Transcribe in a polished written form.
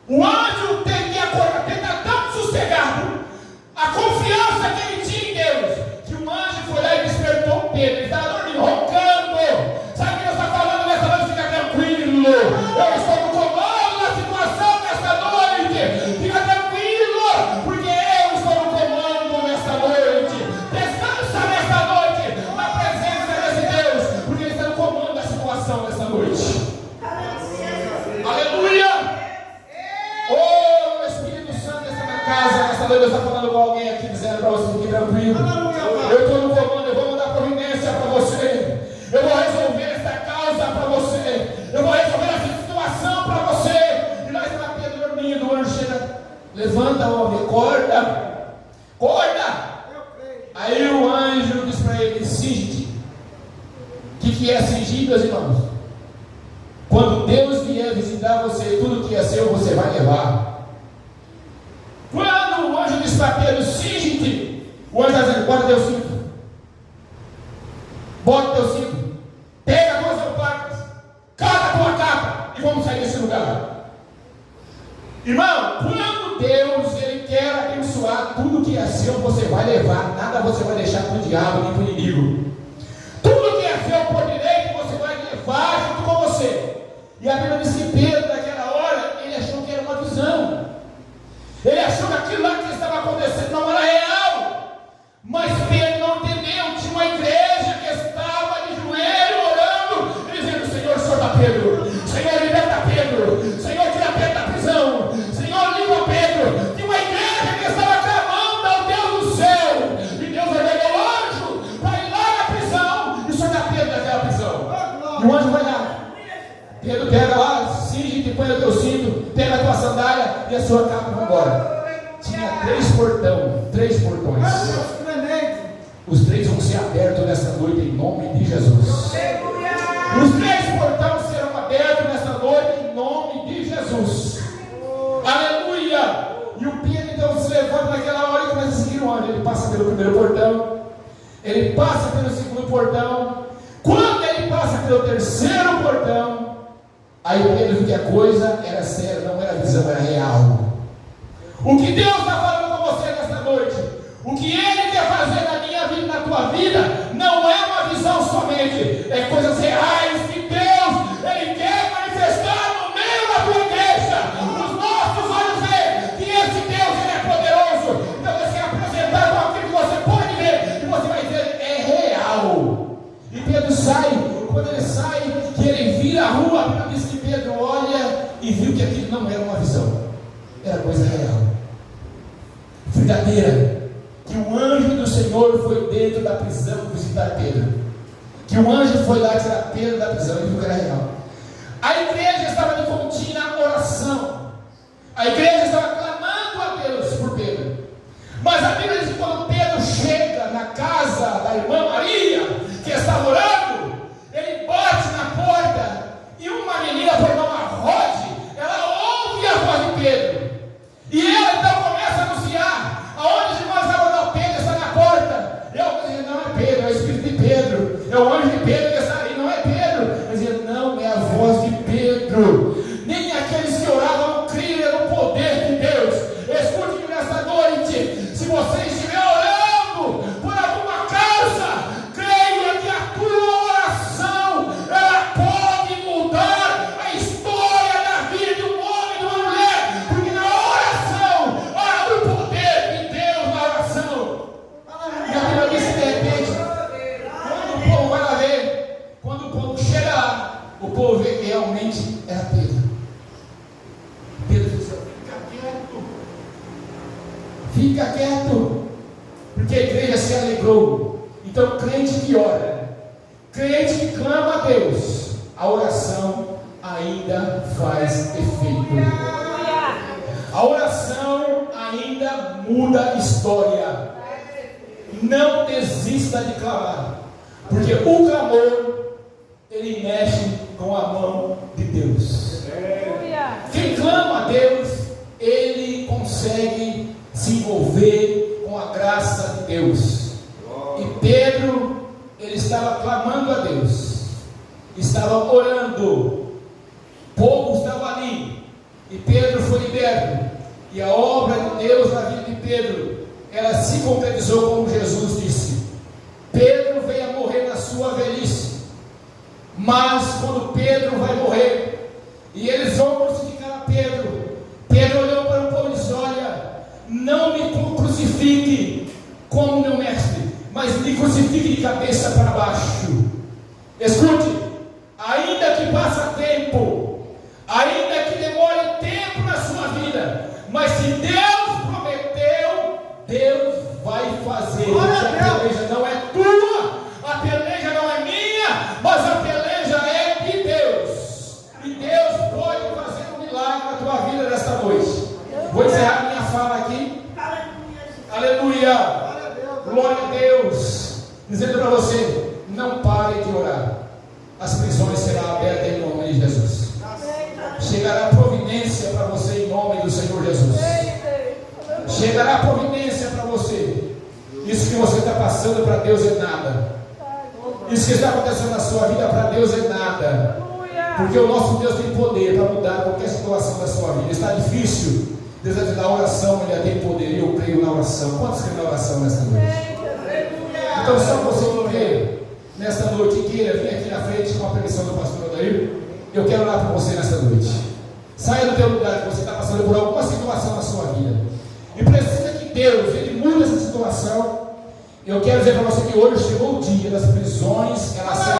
O anjo tem que acordar, tem que estar tão sossegado, a confiança que ele tinha em Deus, que o anjo foi lá e despertou Pedro. Ele estava dormindo, roncando. Sabe o que Deus está falando nessa noite? Fica tranquilo, eu estou no comando da situação nessa noite. Fica tranquilo, porque eu estou no comando nessa noite. Descansa nessa noite na presença desse Deus, porque Ele está no comando da situação nessa noite. Aleluia! Oh, o Espírito Santo está na casa nessa noite. Deus está falando com alguém aqui, dizendo para você: fique tranquilo, eu estou no comando, eu vou mandar providência para você, eu vou resolver essa causa para você, eu vou resolver essa situação para você. E lá está Pedro dormindo, o anjo chega, levanta, homem, acorda, acorda. Aí o anjo diz para ele: cinge-te. O que é cingir, meus irmãos? Quando Deus vier visitar você, tudo que é seu você vai levar. Quando o anjo diz para Pedro: cinge-te, o anjo está dizendo: bota teu cinto, bota teu cinto, pega as tuas alparcas, cata a tua capa e vamos sair desse lugar. Irmão, quando Deus Ele quer abençoar, tudo que é seu você vai levar, nada você vai deixar para o diabo nem para o inimigo. Tudo que é seu por direito você vai levar junto com você. E a Bíblia diz que Pedro, naquela hora, ele achou que era uma visão. Ele achou que aquilo lá que estava acontecendo não era real. Mas Pedro não entendeu. Tinha uma igreja que estava de joelho orando, dizendo: Senhor, solta Pedro. Senhor, liberta Pedro. Senhor, tira Pedro da prisão. Senhor, livra Pedro. Tinha uma igreja que estava clamando ao Deus do céu. E Deus ordenou o anjo para ir lá na prisão e soltar Pedro daquela prisão. E o anjo vai lá. Pedro pega lá, cinge-te, põe o teu cinto, pega a tua sandália e a sua capa e vai embora. Tinha 3 portões. Os 3 vão ser abertos nesta noite em nome de Jesus. Os 3 portões serão abertos nesta noite em nome de Jesus. Aleluia! E o Pedro então se levanta naquela hora e começa a seguir o anjo. Ele passa pelo primeiro portão, ele passa pelo segundo portão. Quando ele passa pelo terceiro portão, aí Pedro viu que a coisa era séria, não era visão, era real. O que Deus está falando com você nesta noite, o que Ele quer fazer na minha vida e na tua vida, não é uma visão somente, é coisas reais que Deus, Ele quer manifestar no meio da tua igreja. Os nossos olhos veem que esse Deus, Ele é poderoso. Então Deus quer apresentar com aquilo que você pode ver, e você vai dizer: é real. E Pedro sai. Quando ele sai, que ele vira a rua, a Bíblia diz que Pedro olha e viu que aquilo não era uma visão, era coisa real, verdadeira. Que o anjo do Senhor foi dentro da prisão visitar Pedro, que o anjo foi lá tirar Pedro da prisão e viu que era real. A igreja estava de contínua oração, a igreja estava clamando a Deus por Pedro. Mas a Bíblia diz que quando Pedro chega na casa da irmã Maria, que estava orando, ele bate na porta e uma menina por nome Rode, ela ouve a voz de Pedro. E ela então começa a anunciar: aonde os irmãos estavam? Não, Pedro está na porta. Eu dizia: não é Pedro, é o Espírito de Pedro, é o anjo de Pedro que está aí, não é Pedro. Eu dizia: não, é a voz de Pedro. Nem aqueles que oravam criam no poder de Deus. Escute-me nesta noite: se você estiver orando por alguma causa, creia que a tua oração, ela pode mudar a história da vida de um homem e de uma mulher, porque na oração há o poder de Deus na oração. E a Bíblia diz que de repente, quando o povo vai lá ver, quando o povo chega lá, o povo vê que realmente era Pedro. Pedro disse: fica quieto, porque a igreja se alegrou. Então, crente que ora, crente que clama a Deus, a oração ainda faz efeito. A oração ainda muda a história. Não desista de clamar, porque o clamor, ele mexe com a mão de Deus. Quem clama a Deus, ele consegue se envolver com a graça de Deus. E Pedro, ele estava clamando a Deus, estava orando, o povo estava ali, e Pedro foi liberto. Pedro, ela se concretizou como Jesus disse. Pedro veio a morrer na sua velhice, mas quando Pedro vai morrer, e eles vão crucificar a Pedro, Pedro olhou para o povo e disse: olha, não me crucifique como meu mestre, mas me crucifique de cabeça para baixo. Escute, ainda que passe tempo, ainda que demore tempo na sua vida, mas se Deus prometeu, Deus vai fazer. A peleja não é tua, a peleja não é minha, mas a peleja é de Deus. E Deus pode fazer um milagre na tua vida nesta noite. Vou encerrar minha fala aqui. Aleluia. Glória a Deus. Dizendo para você: não pare de orar. As prisões serão abertas em nome de Jesus. Chegará a providência para você em nome do Senhor Jesus. Chegará a providência para você. Isso que você está passando para Deus é nada. Isso que está acontecendo na sua vida para Deus é nada. Porque o nosso Deus tem poder para mudar qualquer situação da sua vida. Está difícil. Deus vai dizer: a oração ele tem poder. E eu creio na oração. Quantos creem na oração nesta noite? Então, só você que crê nesta noite e queira vir aqui na frente com a permissão do pastor Odair, eu quero orar por você nesta noite. Saia do teu lugar, que você está passando por alguma situação na sua vida e precisa que Deus ele mude essa situação. Eu quero dizer para você que hoje chegou o dia das prisões, elas serão